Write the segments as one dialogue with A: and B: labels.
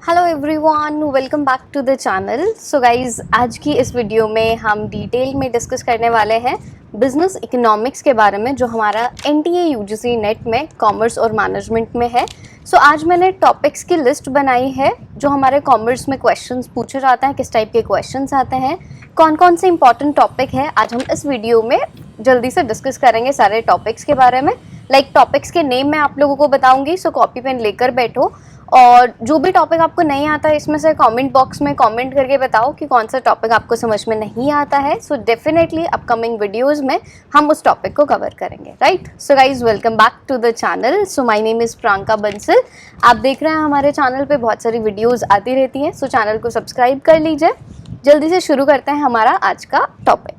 A: Hello everyone, welcome back to the channel. So guys, आज की इस वीडियो में हम डिटेल में डिस्कस करने वाले हैं बिजनेस इकोनॉमिक्स के बारे में, जो हमारा एनटीए यूजीसी नेट में कॉमर्स और मैनेजमेंट में है। सो आज मैंने टॉपिक्स की लिस्ट बनाई है जो हमारे कॉमर्स में क्वेश्चंस पूछे जाते हैं, किस टाइप के क्वेश्चंस आते हैं, कौन कौन से इंपॉर्टेंट टॉपिक है। आज हम इस वीडियो में जल्दी से डिस्कस करेंगे सारे टॉपिक्स के बारे में। टॉपिक्स के नेम मैं आप लोगों को बताऊंगी, सो कॉपी पेन लेकर बैठो और जो भी टॉपिक आपको नहीं आता है इसमें से कमेंट बॉक्स में कमेंट करके बताओ कि कौन सा टॉपिक आपको समझ में नहीं आता है। सो डेफिनेटली अपकमिंग वीडियोस में हम उस टॉपिक को कवर करेंगे, right. So guys, welcome back to the channel. So my name is Priyanka Bansal. आप देख रहे हैं हमारे चैनल पे बहुत सारी वीडियोज़ आती रहती हैं, सो चैनल को सब्सक्राइब कर लीजिए। जल्दी से शुरू करते हैं हमारा आज का topic.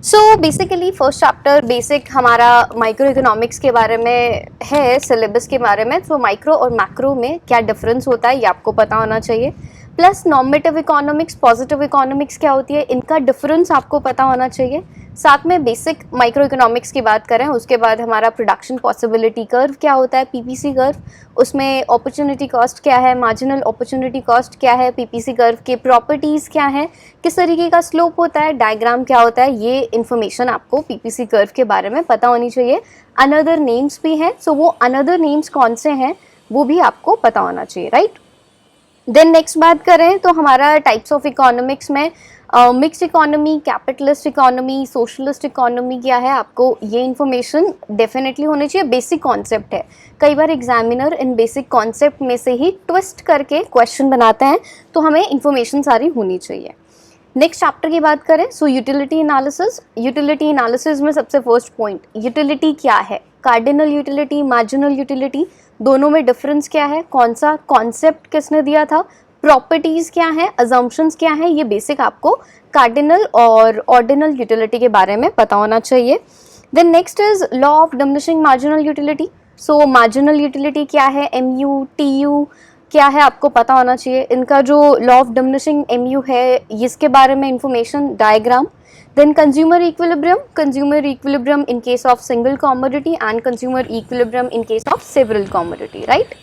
A: So basically first chapter basic हमारा माइक्रो इकोनॉमिक्स के बारे में है, सिलेबस के बारे में। सो माइक्रो और मैक्रो में क्या डिफरेंस होता है ये आपको पता होना चाहिए। Plus normative economics, positive economics क्या होती है, इनका डिफरेंस आपको पता होना चाहिए। साथ में बेसिक माइक्रो इकोनॉमिक्स की बात करें, उसके बाद हमारा प्रोडक्शन पॉसिबिलिटी कर्व क्या होता है, पीपीसी कर्व, उसमें अपॉर्चुनिटी कॉस्ट क्या है, मार्जिनल अपॉर्चुनिटी कॉस्ट क्या है, पीपीसी कर्व के प्रॉपर्टीज़ क्या हैं, किस तरीके का स्लोप होता है, डायग्राम क्या होता है, ये इन्फॉर्मेशन आपको पीपीसी कर्व के बारे में पता होनी चाहिए। अनदर नेम्स भी हैं, सो वो अनदर नेम्स कौन से हैं वो भी आपको पता होना चाहिए, राइट। देन नेक्स्ट बात करें तो हमारा टाइप्स ऑफ इकोनॉमिक्स में mix economy, capitalist economy, socialist economy क्या है, आपको ये इन्फॉर्मेशन डेफिनेटली होनी चाहिए। बेसिक कॉन्सेप्ट है, कई बार एग्जामिनर इन बेसिक कॉन्सेप्ट में से ही ट्विस्ट करके क्वेश्चन बनाते हैं, तो हमें इन्फॉर्मेशन सारी होनी चाहिए। नेक्स्ट चैप्टर की बात करें सो यूटिलिटी एनालिसिस। यूटिलिटी एनालिसिस में सबसे फर्स्ट पॉइंट, यूटिलिटी क्या है, कार्डिनल यूटिलिटी, मार्जिनल यूटिलिटी, दोनों में डिफरेंस क्या है, कौन सा कॉन्सेप्ट किसने दिया था, प्रॉपर्टीज़ क्या हैं, अजम्पशंस क्या हैं, ये बेसिक आपको कार्डिनल और ऑर्डिनल यूटिलिटी के बारे में पता होना चाहिए। Then next is law of diminishing marginal utility. So marginal utility क्या है, एमयू, टीयू क्या है, आपको पता होना चाहिए। इनका जो लॉ ऑफ डिमिनिशिंग एमयू है इसके बारे में information, diagram. Then consumer equilibrium in case of single commodity and consumer equilibrium in case of several commodity, right.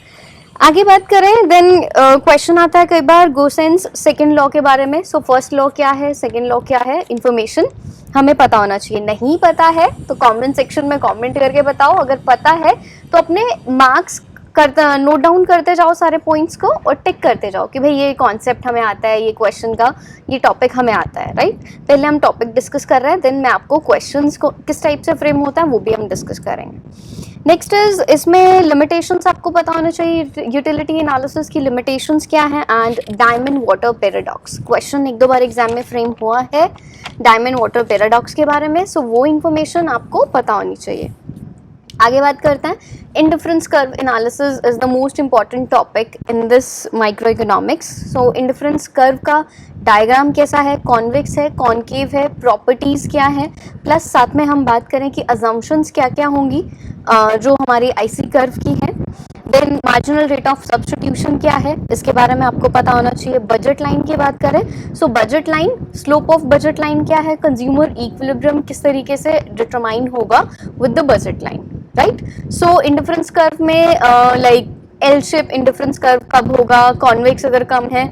A: आगे बात करें देन क्वेश्चन आता है कई बार गोसेंस सेकेंड लॉ के बारे में। सो फर्स्ट लॉ क्या है, सेकेंड लॉ क्या है, इन्फॉर्मेशन हमें पता होना चाहिए। नहीं पता है तो कमेंट सेक्शन में कमेंट करके बताओ, अगर पता है तो अपने मार्क्स नोट डाउन करते जाओ सारे पॉइंट्स को और टिक करते जाओ कि भाई ये कॉन्सेप्ट हमें आता है, ये क्वेश्चन का ये टॉपिक हमें आता है, राइट। पहले हम टॉपिक डिस्कस कर रहे हैं, देन मैं आपको क्वेश्चंस को किस टाइप से फ्रेम होता है वो भी हम डिस्कस करेंगे। नेक्स्ट इज इसमें लिमिटेशंस आपको पता होना चाहिए, यूटिलिटी एनालिसिस की लिमिटेशंस क्या है, and diamond water paradox. Question एक दो बार एग्जाम में फ्रेम हुआ है डायमंड वाटर पैराडॉक्स के बारे में, सो वो इन्फॉर्मेशन आपको पता होनी चाहिए। आगे बात करते हैं, indifference curve analysis is the most important topic in this micro economics. So indifference curve का डायग्राम कैसा है, कॉन्वेक्स है, कॉनकेव है, प्रॉपर्टीज़ क्या है, प्लस साथ में हम बात करें कि अजम्पशंस क्या क्या होंगी जो हमारी आईसी कर्व की है। Then marginal rate of substitution क्या है, इसके बारे में आपको पता होना चाहिए। बजट लाइन की बात करें so budget line, slope of budget line क्या है, कंज्यूमर इक्विलिब्रियम किस तरीके से डिटरमाइन होगा with the budget line, right. So indifference curve में एल शेप इंडिफरेंस कर्व कब होगा, कॉन्वेक्स अगर कम है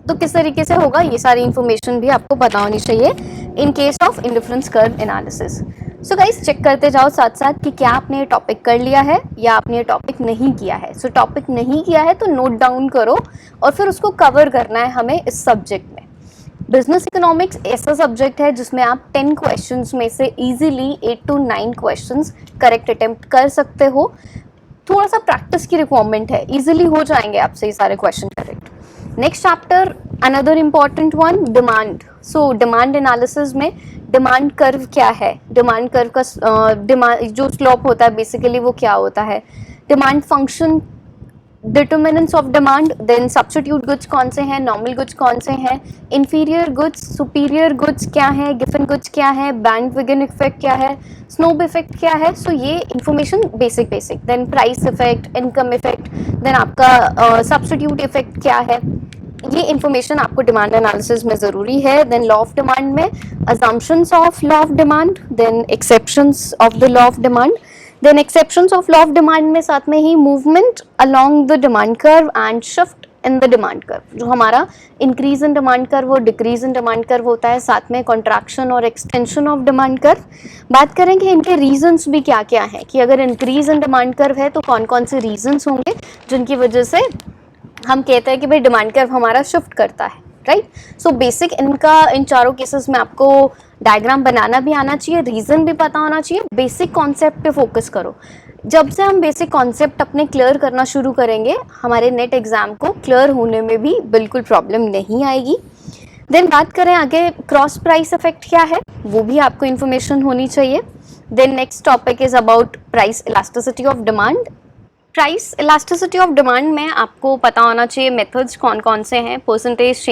A: तो किस तरीके से होगा, ये सारी इंफॉर्मेशन भी आपको पता होनी चाहिए in case of indifference curve analysis. So guys, check करते जाओ साथ साथ कि क्या आपने ये टॉपिक कर लिया है या आपने ये टॉपिक नहीं किया है। सो टॉपिक नहीं किया है तो नोट डाउन करो और फिर उसको कवर करना है हमें इस सब्जेक्ट में। बिजनेस इकोनॉमिक्स ऐसा सब्जेक्ट है जिसमें आप 10 क्वेश्चंस में से easily 8 to 9 questions correct attempt कर सकते हो। थोड़ा सा प्रैक्टिस की रिक्वायरमेंट है, इजीली हो जाएंगे आपसे ये सारे question correct. Next chapter, another important one, demand. So demand analysis में डिमांड कर्व क्या है, डिमांड कर्व का डिमांड जो स्लोप होता है बेसिकली वो क्या होता है, demand function, determinants of demand, then substitute goods कौन से हैं, नॉर्मल गुड्स कौन से हैं, इंफीरियर गुड्स, सुपीरियर गुड्स क्या है, गिफन गुड्स क्या है, बैंड विगन इफेक्ट क्या है, स्नोब इफेक्ट क्या है। सो ये information basic then price effect, income effect, then आपका सब्स्टिट्यूट इफेक्ट क्या है, ये इन्फॉर्मेशन आपको डिमांड एनालिसिस में ज़रूरी है। देन लॉ ऑफ डिमांड में assumptions of law of demand, then exceptions of the law of demand, then exceptions of law of demand में साथ में ही movement along the demand curve and shift in the demand curve. जो हमारा increase in demand curve वो decrease in demand curve होता है, साथ में कॉन्ट्रैक्शन और एक्सटेंशन ऑफ डिमांड कर्व। बात करें कि इनके रीजंस भी क्या क्या हैं, कि अगर इंक्रीज इन डिमांड कर्व है तो कौन कौन से रीजंस होंगे जिनकी वजह से हम कहते हैं कि भाई डिमांड कर्व हमारा शिफ्ट करता है, राइट। सो बेसिक इनका इन चारों केसेस में आपको डायग्राम बनाना भी आना चाहिए, रीजन भी पता होना चाहिए, बेसिक कॉन्सेप्ट पे फोकस करो। जब से हम बेसिक कॉन्सेप्ट अपने क्लियर करना शुरू करेंगे, हमारे नेट एग्जाम को क्लियर होने में भी बिल्कुल प्रॉब्लम नहीं आएगी। देन बात करें आगे क्रॉस प्राइस इफेक्ट क्या है, वो भी आपको इन्फॉर्मेशन होनी चाहिए। Then next topic is about price elasticity of demand. Price elasticity of demand में आपको पता होना चाहिए मेथड्स कौन कौन से हैं, परसेंटेज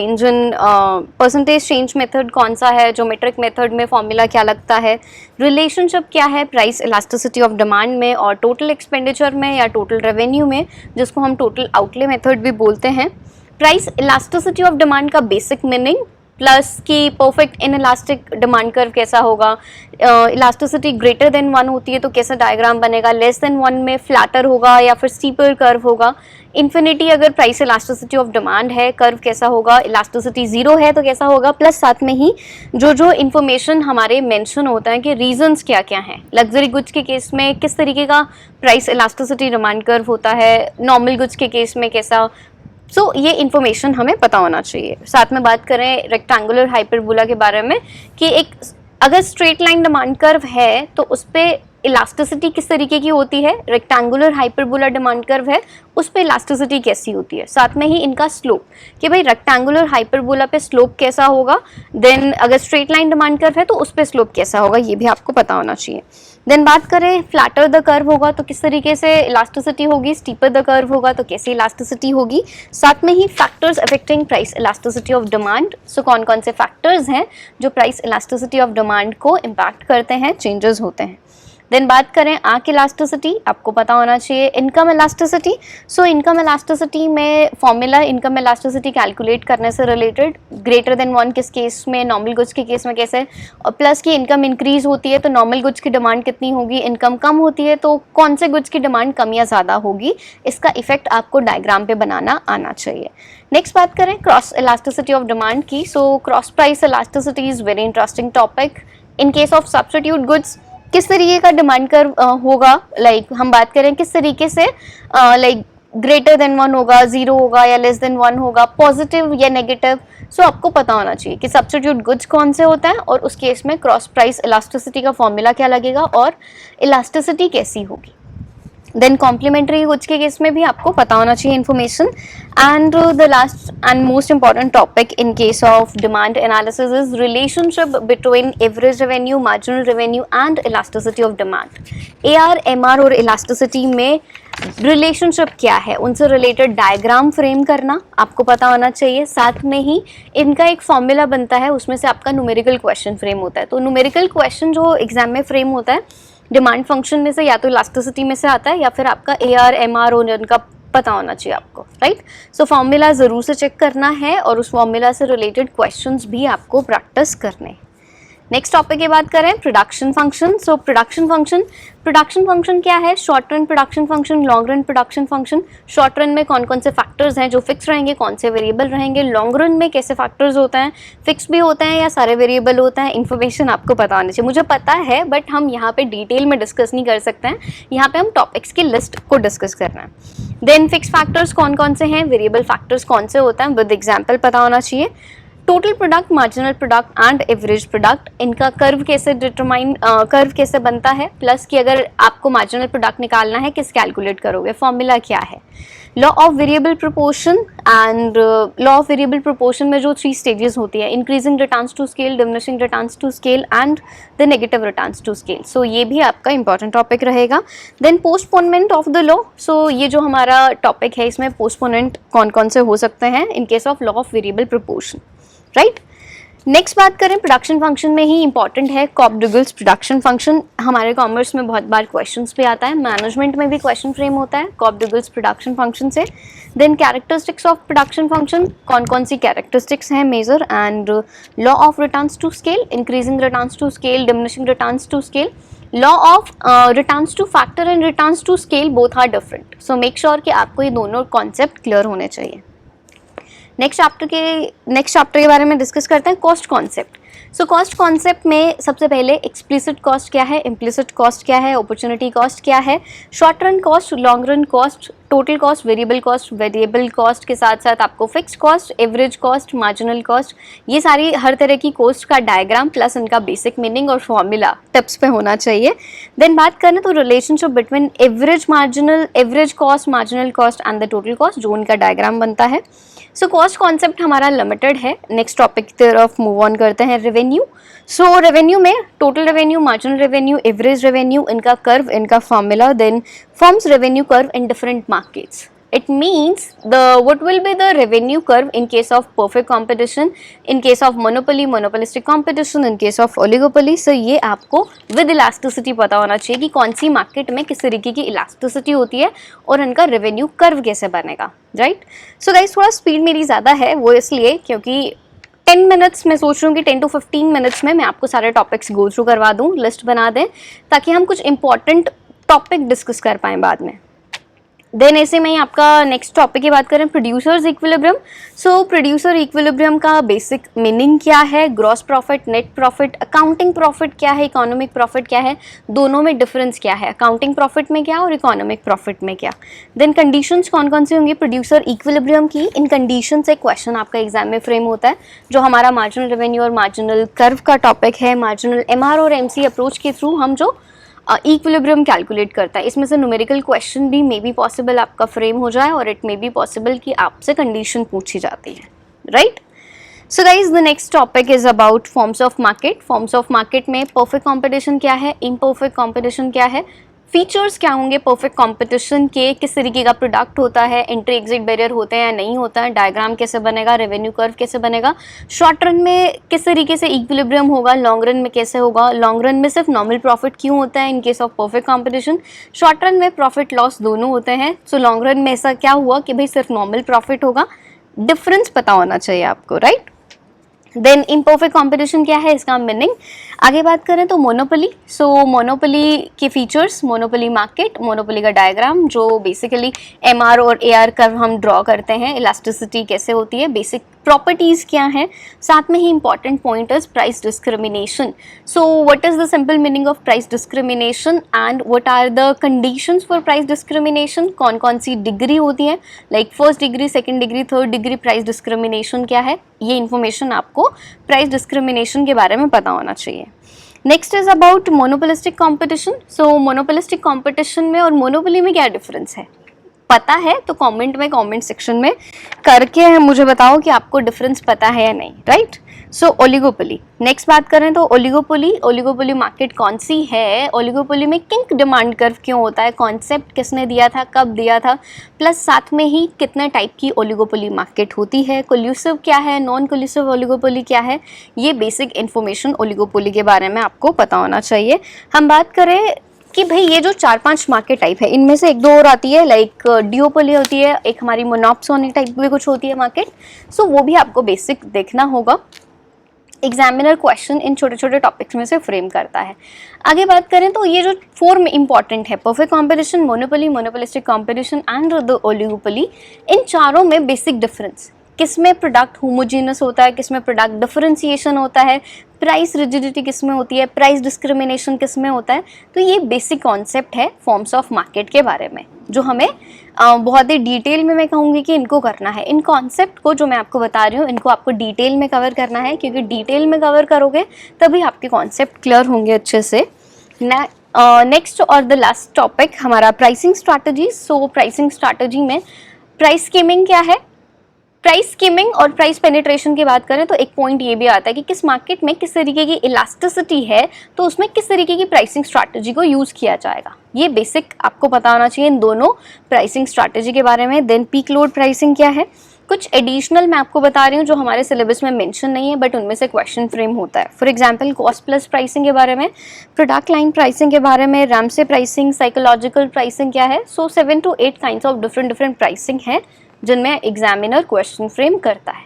A: चेंज मेथड कौन सा है, ज्योमेट्रिक मेथड में फॉर्मूला क्या लगता है, रिलेशनशिप क्या है प्राइस इलास्टिसिटी ऑफ डिमांड में और टोटल एक्सपेंडिचर में या टोटल रेवेन्यू में, जिसको हम टोटल आउटले मेथड भी बोलते हैं। प्राइस इलास्टिसिटी ऑफ डिमांड का बेसिक मीनिंग, प्लस की perfect in elastic demand curve कैसा होगा, इलास्टिसिटी ग्रेटर देन 1 होती है तो कैसा डायग्राम बनेगा, लेस देन 1 में फ्लैटर होगा या फिर स्टीपर कर्व होगा, इन्फिनिटी अगर प्राइस इलास्टिसिटी ऑफ डिमांड है कर्व कैसा होगा, इलास्टिसिटी 0 है तो कैसा होगा, प्लस साथ में ही जो इन्फॉर्मेशन हमारे मेंशन होता है कि रीजंस क्या क्या हैं। लग्जरी गुड्स के केस में किस तरीके का प्राइस इलास्टिसिटी डिमांड कर्व होता है, नॉर्मल गुड्स के केस में कैसा। सो ये इन्फॉर्मेशन हमें पता होना चाहिए। साथ में बात करें रेक्टेंगुलर हाइपरबोला के बारे में कि एक अगर स्ट्रेट लाइन डिमांड कर्व है तो उस पर इलास्टिसिटी किस तरीके की होती है, रेक्टेंगुलर हाइपरबोला डिमांड कर्व है उस पर इलास्टिसिटी कैसी होती है, साथ में ही इनका स्लोप कि भाई रेक्टेंगुलर हाइपरबोला पे स्लोप कैसा होगा, देन अगर स्ट्रेट लाइन डिमांड कर्व है तो उस पर स्लोप कैसा होगा, ये भी आपको पता होना चाहिए। देन बात करें फ्लैटर द कर्व होगा तो किस तरीके से इलास्टिसिटी होगी, स्टीपर द कर्व होगा तो कैसी इलास्टिसिटी होगी, साथ में ही factors affecting price elasticity of demand. So कौन कौन से फैक्टर्स हैं जो प्राइस इलास्टिसिटी ऑफ डिमांड को इम्पैक्ट करते हैं, चेंजेस होते हैं। देन बात करें आर्क इलास्टिसिटी, आपको पता होना चाहिए income elasticity. So income elasticity में फॉर्मूला इनकम इलास्टिसिटी कैलकुलेट करने से रिलेटेड, ग्रेटर देन 1 किस केस में, नॉर्मल गुड्स के केस में कैसे, और प्लस की इनकम इंक्रीज होती है तो नॉर्मल गुड्स की डिमांड कितनी होगी, इनकम कम होती है तो कौन से गुड्स की डिमांड कम या ज़्यादा होगी, इसका इफेक्ट आपको डायग्राम पे बनाना आना चाहिए। नेक्स्ट बात करें क्रॉस इलास्टिसिटी ऑफ डिमांड की। So cross price elasticity is very interesting topic. In case of substitute goods किस तरीके का डिमांड कर्व होगा, लाइक हम बात करें किस तरीके से लाइक ग्रेटर देन 1 होगा, 0 होगा या लेस देन 1 होगा, पॉजिटिव या नेगेटिव। सो आपको पता होना चाहिए कि सब्स्टिट्यूट गुड्स कौन से होता है और उस केस में क्रॉस प्राइस इलास्टिसिटी का फॉर्मूला क्या लगेगा और इलास्टिसिटी कैसी होगी। देन कॉम्प्लीमेंट्री गुड्स के केस में भी आपको पता होना चाहिए information. And the last and most important topic in case of demand analysis is relationship between average revenue, marginal revenue and elasticity of demand. AR, MR और इलास्टिसिटी में relationship क्या है, उनसे रिलेटेड डायग्राम फ्रेम करना आपको पता होना चाहिए। साथ में ही इनका एक फॉर्मूला बनता है, उसमें से आपका न्यूमेरिकल क्वेश्चन फ्रेम होता है। तो न्यूमेरिकल क्वेश्चन जो एग्जाम में फ्रेम होता है डिमांड फंक्शन में से या तो इलास्टिसिटी में से आता है या फिर आपका AR, MR और इनका पता होना चाहिए आपको, राइट। सो फॉर्मूला ज़रूर से चेक करना है और उस फॉर्मूला से रिलेटेड क्वेश्चंस भी आपको प्रैक्टिस करने हैं। नेक्स्ट टॉपिक की बात करें production function. So production function क्या है, short run production function, long run production function. Short run में कौन कौन से फैक्टर्स हैं जो फिक्स रहेंगे, कौन से वेरिएबल रहेंगे, लॉन्ग रन में कैसे फैक्टर्स होते हैं, फिक्स भी होते हैं या सारे वेरिएबल होता है, इन्फॉर्मेशन आपको पता होनी चाहिए। मुझे पता है बट हम यहाँ पे डिटेल में डिस्कस नहीं कर सकते हैं, यहाँ पे हम टॉपिक्स की लिस्ट को डिस्कस करना है। देन फिक्स फैक्टर्स कौन कौन से हैं, वेरिएबल फैक्टर्स कौन से होते हैं, विद एग्जाम्पल पता होना चाहिए। Total product, marginal product and average product, इनका कर्व कैसे बनता है, प्लस कि अगर आपको मार्जिनल प्रोडक्ट निकालना है किस कैलकुलेट करोगे, फॉर्मूला क्या है। Law of variable proportion and law of variable proportion में जो 3 स्टेजेस होती है, increasing returns to scale, diminishing returns to scale and the negative returns to scale. So ये भी आपका इंपॉर्टेंट टॉपिक रहेगा। Then postponement of the law. So ये जो हमारा टॉपिक है इसमें पोस्टपोनेंट कौन कौन से हो सकते हैं इन case of law of variable proportion, right. Next बात करें प्रोडक्शन फंक्शन में ही इंपॉर्टेंट है कॉप-डुगल्स प्रोडक्शन फंक्शन। हमारे कॉमर्स में बहुत बार क्वेश्चंस पे आता है, मैनेजमेंट में भी क्वेश्चन फ्रेम होता है कॉप-डुगल्स प्रोडक्शन फंक्शन से। Then characteristics of production function, कौन कौन सी कैरेक्टरिस्टिक्स हैं major, and law of returns to scale, increasing returns to scale, diminishing returns to scale. Law of returns to factor and returns to scale both are different. So make sure कि आपको ये दोनों concept clear होने चाहिए। Next chapter के बारे में discuss करते हैं cost concept. So cost concept में सबसे पहले एक्सप्लिसिट कॉस्ट क्या है, इम्प्लिसिट कॉस्ट क्या है, अपॉर्चुनिटी कॉस्ट क्या है, short run cost, long run cost, total cost, variable cost के साथ साथ आपको fixed cost, average cost, marginal cost, ये सारी हर तरह की कॉस्ट का डायग्राम प्लस इनका बेसिक मीनिंग और फॉर्मूला टिप्स पे होना चाहिए। देन बात करें तो relationship between average cost, marginal cost and the total cost, जो उनका डायग्राम बनता है। सो कॉस्ट कॉन्सेप्ट हमारा लिमिटेड है। नेक्स्ट टॉपिक की तरफ मूव ऑन करते हैं, रेवेन्यू। सो रेवेन्यू में total revenue, marginal revenue, average revenue, इनका कर्व, इनका formula, then forms revenue curve in different markets. It means what will be the revenue curve in case of perfect competition, in case of monopolistic competition, in case of oligopoly. So ये आपको with elasticity पता होना चाहिए कि कौन सी market में किस तरीके की इलास्टिसिटी होती है और इनका रेवेन्यू कर्व कैसे बनेगा, राइट। सो गाइस थोड़ा स्पीड मेरी ज़्यादा है, वो इसलिए क्योंकि 10 मिनट्स मैं सोच रही हूँ कि 10 to 15 मिनट्स में मैं आपको सारे टॉपिक्स गो थ्रू करवा दूँ, लिस्ट बना दें, ताकि हम कुछ इंपॉर्टेंट टॉपिक डिस्कस कर पाएँ बाद में। देन ऐसे में ही आपका नेक्स्ट टॉपिक की बात करें, प्रोड्यूसर्स इक्विलिब्रियम। सो प्रोड्यूसर इक्विलिब्रियम का बेसिक मीनिंग क्या है, gross profit, net profit, accounting profit क्या है, इकोनॉमिक प्रॉफिट क्या है, दोनों में डिफरेंस क्या है, अकाउंटिंग प्रॉफिट में क्या और इकोनॉमिक प्रॉफिट में क्या। देन कंडीशंस कौन कौन सी होंगी प्रोड्यूसर इक्विलिब्रियम की। इन कंडीशन से क्वेश्चन आपका एग्जाम में फ्रेम होता है, जो हमारा मार्जिनल रेवेन्यू और मार्जिनल कर्व का टॉपिक है। मार्जिनल एमआर और एमसी अप्रोच के थ्रू हम जो इक्विलिब्रियम कैलकुलेट करता है, इसमें से न्यूमेरिकल क्वेश्चन भी मे बी पॉसिबल आपका फ्रेम हो जाए और इट मे बी पॉसिबल कि आपसे कंडीशन पूछी जाती है, right. So guys the next topic is about forms of market. Forms of market में परफेक्ट कॉम्पिटिशन क्या है, इम्परफेक्ट कॉम्पिटिशन क्या है, फीचर्स क्या होंगे परफेक्ट कंपटीशन के, किस तरीके का प्रोडक्ट होता है, एंट्री एग्जिट बैरियर होते हैं या नहीं होता है, डायग्राम कैसे बनेगा, रेवेन्यू कर्व कैसे बनेगा, शॉर्ट रन में किस तरीके से इक्विलिब्रियम होगा, लॉन्ग रन में कैसे होगा, लॉन्ग रन में सिर्फ नॉर्मल प्रॉफिट क्यों होता है इन case of perfect competition, short run में प्रॉफिट लॉस दोनों होते हैं। सो लॉन्ग रन में ऐसा क्या हुआ कि भाई सिर्फ नॉर्मल प्रॉफिट होगा, डिफरेंस पता होना चाहिए आपको, राइट। देन इम्परफेक्ट कॉम्पिटिशन क्या है, इसका मीनिंग। आगे बात करें तो मोनोपोली। सो मोनोपोली के फीचर्स, मोनोपोली मार्केट, मोनोपोली का डायग्राम जो बेसिकली एमआर और एआर कर्व हम ड्रॉ करते हैं, इलास्टिसिटी कैसे होती है, बेसिक प्रॉपर्टीज क्या हैं, साथ में ही important point is price discrimination. So what is the simple meaning of price discrimination and what are the conditions for price discrimination, कौन कौन सी डिग्री होती है, like first degree, second degree, third degree, price discrimination क्या है, ये information आपको price discrimination के बारे में पता होना चाहिए। Next is about monopolistic competition. So monopolistic competition में और मोनोपोली में क्या डिफरेंस है, पता है तो कमेंट सेक्शन में करके मुझे बताओ कि आपको डिफरेंस पता है या नहीं, राइट। सो ओलिगोपोली। नेक्स्ट बात करें तो ओलिगोपोली मार्केट कौन सी है, ओलिगोपोली में किंक डिमांड कर्व क्यों होता है, कॉन्सेप्ट किसने दिया था, कब दिया था, प्लस साथ में ही कितने टाइप की ओलिगोपोली मार्केट होती है, कोल्यूसिव क्या है, नॉन कोल्यूसिव ओलिगोपोली क्या है, ये बेसिक इन्फॉर्मेशन ओलिगोपोली के बारे में आपको पता होना चाहिए। हम बात करें कि भाई ये जो 4-5 मार्केट टाइप है, इनमें से 1-2 और आती है, लाइक डिओपोली होती है, एक हमारी मोनोप्सोनी टाइप भी कुछ होती है मार्केट। सो वो भी आपको बेसिक देखना होगा, एग्जामिनर क्वेश्चन इन छोटे छोटे टॉपिक्स में से फ्रेम करता है। आगे बात करें तो ये जो 4 इंपॉर्टेंट है, perfect competition, monopoly, monopolistic competition and the oligopoly, इन चारों में बेसिक डिफरेंस, किसमें प्रोडक्ट होमोजीनस होता है, किसमें प्रोडक्ट डिफरेंशिएशन होता है, प्राइस रिजिडिटी किसमें होती है, प्राइस डिस्क्रिमिनेशन किसमें होता है। तो ये बेसिक कॉन्सेप्ट है फॉर्म्स ऑफ मार्केट के बारे में, जो हमें बहुत ही डिटेल में मैं कहूँगी कि इनको करना है। इन कॉन्सेप्ट को जो मैं आपको बता रही हूँ, इनको आपको डिटेल में कवर करना है, क्योंकि डिटेल में कवर करोगे तभी आपके कॉन्सेप्ट क्लियर होंगे अच्छे से। नेक्स्ट और द लास्ट टॉपिक हमारा प्राइसिंग स्ट्रैटेजी। सो प्राइसिंग स्ट्रैटेजी में प्राइस स्कीमिंग क्या है, प्राइस स्कीमिंग और प्राइस पेनिट्रेशन की बात करें तो एक पॉइंट ये भी आता है कि किस मार्केट में किस तरीके की इलास्टिसिटी है, तो उसमें किस तरीके की प्राइसिंग स्ट्रैटेजी को यूज़ किया जाएगा, ये बेसिक आपको पता होना चाहिए इन दोनों प्राइसिंग स्ट्रैटेजी के बारे में। देन पीक लोड प्राइसिंग क्या है, कुछ एडिशनल मैं आपको बता रही हूँ जो हमारे सिलेबस में मेंशन नहीं है, बट उनमें से क्वेश्चन फ्रेम होता है। For example cost plus pricing के बारे में, प्रोडक्ट लाइन प्राइसिंग के बारे में, रैमसे प्राइसिंग, साइकोलॉजिकल प्राइसिंग क्या है। सो 7 to 8 kinds of different pricing है जिनमें एग्जामिनर क्वेश्चन फ्रेम करता है।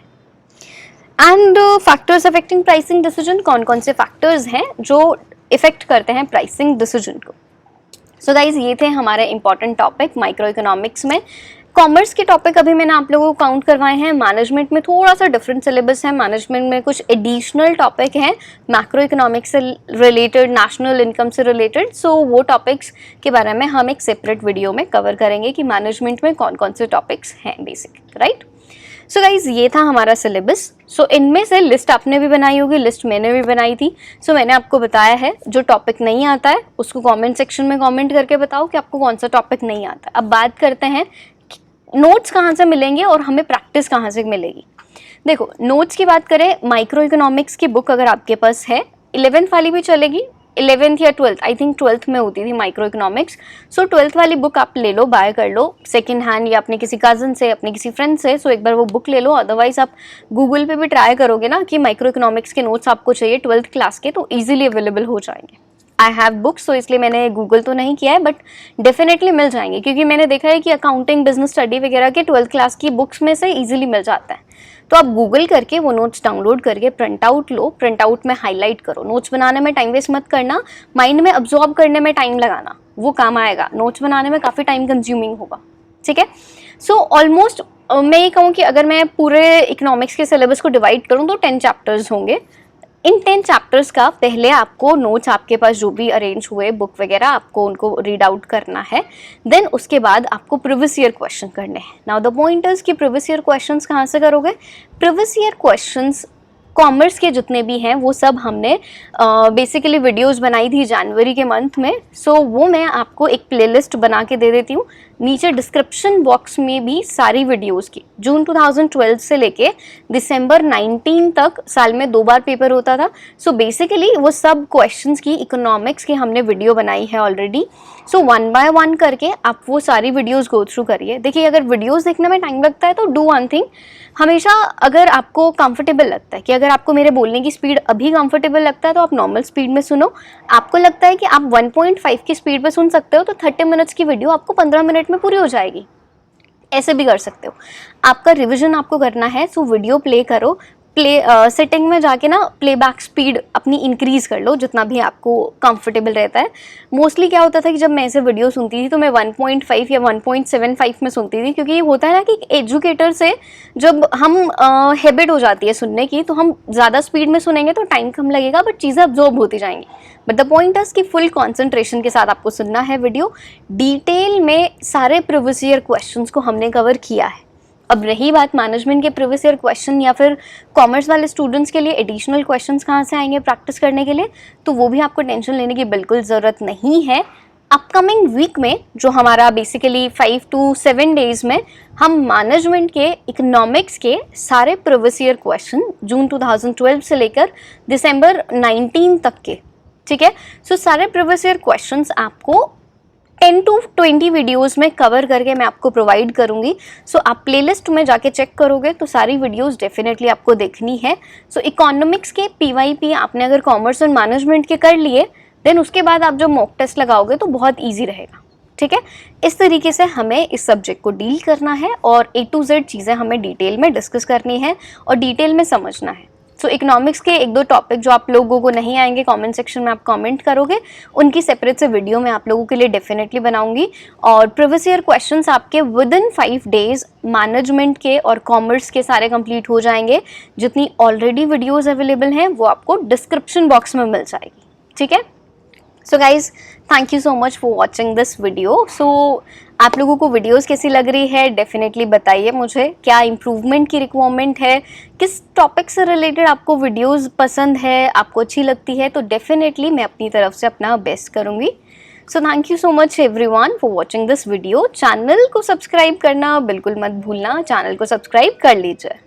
A: And factors affecting pricing decision, कौन कौन से फैक्टर्स हैं जो इफेक्ट करते हैं प्राइसिंग डिसीजन को। सो गाइज ये थे हमारे इंपॉर्टेंट टॉपिक माइक्रो इकोनॉमिक्स में। कॉमर्स के टॉपिक अभी मैंने आप लोगों को काउंट करवाए हैं। मैनेजमेंट में थोड़ा सा डिफरेंट सिलेबस है, मैनेजमेंट में कुछ एडिशनल टॉपिक हैं मैक्रो इकोनॉमिक्स से रिलेटेड, नेशनल इनकम से रिलेटेड। सो वो टॉपिक्स के बारे में हम एक सेपरेट वीडियो में कवर करेंगे कि मैनेजमेंट में कौन कौन से टॉपिक्स हैं बेसिक, राइट। सो गाइज ये था हमारा सिलेबस। सो इनमें से लिस्ट आपने भी बनाई होगी, लिस्ट मैंने भी बनाई थी। सो मैंने आपको बताया है जो टॉपिक नहीं आता है उसको कमेंट सेक्शन में कमेंट करके बताओ कि आपको कौन सा टॉपिक नहीं आता। अब बात करते हैं नोट्स कहाँ से मिलेंगे और हमें प्रैक्टिस कहाँ से मिलेगी। देखो नोट्स की बात करें, माइक्रो इकोनॉमिक्स की बुक अगर आपके पास है 11th वाली भी चलेगी, 11th या 12th, आई थिंक 12th में होती थी माइक्रो इकोनॉमिक्स। सो 12th वाली बुक आप ले लो, बाय कर लो सेकेंड हैंड या अपने किसी कज़न से, अपने किसी फ्रेंड से। सो एक बार वो बुक ले लो। अदरवाइज आप गूगल पे भी ट्राई करोगे ना कि माइक्रो इकोनॉमिक्स के नोट्स आपको चाहिए 12th क्लास के, तो ईजिली अवेलेबल हो जाएंगे। आई हैव बुक्स, तो इसलिए मैंने गूगल तो नहीं किया है, बट डेफिनेटली मिल जाएंगे क्योंकि मैंने देखा है कि अकाउंटिंग, बिजनेस स्टडी वगैरह के 12th क्लास की बुक्स में से ईजिली मिल जाता है। तो आप गूगल करके वो नोट्स डाउनलोड करके प्रिंट आउट लो, प्रिंट आउट में हाईलाइट करो। नोट्स बनाने में टाइम वेस्ट मत करना, माइंड में अब्जॉर्ब करने में टाइम लगाना, वो काम आएगा। नोट्स बनाने में काफ़ी टाइम कंज्यूमिंग होगा, ठीक है। सो ऑलमोस्ट मैं ये कहूँ कि अगर मैं पूरे इकोनॉमिक्स के सिलेबस को डिवाइड करूँ तो 10 चैप्टर्स होंगे। इन 10 चैप्टर्स का पहले आपको नोट्स आपके पास जो भी अरेंज हुए बुक वगैरह आपको उनको रीड आउट करना है। देन उसके बाद आपको प्रीवियस ईयर क्वेश्चन करने हैं। नाउ द पॉइंट इज कि प्रीवियस ईयर क्वेश्चंस कहाँ से करोगे। प्रीवियस ईयर क्वेश्चंस कॉमर्स के जितने भी हैं वो सब हमने बेसिकली वीडियोस बनाई थी जनवरी के मंथ में। सो वो मैं आपको एक प्लेलिस्ट बना के दे देती हूँ। नीचे डिस्क्रिप्शन बॉक्स में भी सारी वीडियोस की, जून 2012 से लेके दिसंबर 19 तक साल में 2 बार पेपर होता था। सो बेसिकली वो सब क्वेश्चंस की इकोनॉमिक्स की हमने वीडियो बनाई है ऑलरेडी। सो 1 बाय 1 करके आप वो सारी वीडियोस गो थ्रू करिए। देखिए अगर वीडियोस देखने में टाइम लगता है तो डू वन थिंग, हमेशा अगर आपको कंफर्टेबल लगता है कि अगर आपको मेरे बोलने की स्पीड अभी कंफर्टेबल लगता है तो आप नॉर्मल स्पीड में सुनो। आपको लगता है कि आप 1.5 की स्पीड पे सुन सकते हो तो 30 मिनट्स की वीडियो आपको 15 मिनट में पूरी हो जाएगी। ऐसे भी कर सकते हो। आपका रिवीजन आपको करना है, सो वीडियो प्ले करो। सेटिंग में जाके ना प्लेबैक स्पीड अपनी इंक्रीज़ कर लो जितना भी आपको कंफर्टेबल रहता है। मोस्टली क्या होता था कि जब मैं ऐसे वीडियो सुनती थी तो मैं 1.5 या 1.75 में सुनती थी, क्योंकि ये होता है ना कि एजुकेटर से जब हम हैबिट हो जाती है सुनने की तो हम ज़्यादा स्पीड में सुनेंगे तो टाइम कम लगेगा बट चीज़ें अब्जॉर्ब होती जाएंगी। बट द पॉइंट इज कि फुल कॉन्सेंट्रेशन के साथ आपको सुनना है वीडियो। डिटेल में सारे प्रीवियस ईयर क्वेश्चंस को हमने कवर किया है। अब रही बात मैनेजमेंट के प्रीवियस ईयर क्वेश्चन या फिर कॉमर्स वाले स्टूडेंट्स के लिए एडिशनल क्वेश्चंस कहाँ से आएंगे प्रैक्टिस करने के लिए, तो वो भी आपको टेंशन लेने की बिल्कुल ज़रूरत नहीं है। अपकमिंग वीक में जो हमारा बेसिकली 5 to 7 डेज में हम मैनेजमेंट के इकोनॉमिक्स के सारे प्रीवियस ईयर क्वेश्चन जून 2012 से लेकर दिसंबर 19 तक के, ठीक है। सो सारे प्रीवियस ईयर क्वेश्चंस आपको 10 to 20 वीडियोस में कवर करके मैं आपको प्रोवाइड करूंगी। सो आप प्लेलिस्ट में जाके चेक करोगे तो सारी वीडियोस डेफिनेटली आपको देखनी है। सो इकोनॉमिक्स के PYP आपने अगर कॉमर्स और मैनेजमेंट के कर लिए देन उसके बाद आप जब मॉक टेस्ट लगाओगे तो बहुत ईजी रहेगा, ठीक है। इस तरीके से हमें इस सब्जेक्ट को डील करना है और A to Z चीज़ें हमें डिटेल में डिस्कस करनी है और डिटेल में समझना है। सो इकोनॉमिक्स के 1-2 टॉपिक जो आप लोगों को नहीं आएंगे कमेंट सेक्शन में आप कमेंट करोगे, उनकी सेपरेट से वीडियो मैं आप लोगों के लिए डेफिनेटली बनाऊंगी। और प्रीवियस ईयर क्वेश्चंस आपके विदिन 5 डेज मैनेजमेंट के और कॉमर्स के सारे कंप्लीट हो जाएंगे। जितनी ऑलरेडी वीडियोज़ अवेलेबल हैं वो आपको डिस्क्रिप्शन बॉक्स में मिल जाएगी, ठीक है। So guys thank you so much for watching this video. So आप लोगों को वीडियोस कैसी लग रही है डेफिनेटली बताइए मुझे, क्या इम्प्रूवमेंट की रिक्वायरमेंट है, किस टॉपिक से रिलेटेड आपको वीडियोस पसंद है, आपको अच्छी लगती है, तो डेफिनेटली मैं अपनी तरफ से अपना बेस्ट करूँगी। So thank you so much everyone for watching this video. Channel को सब्सक्राइब करना बिल्कुल मत भूलना, चैनल को सब्सक्राइब कर लीजिए।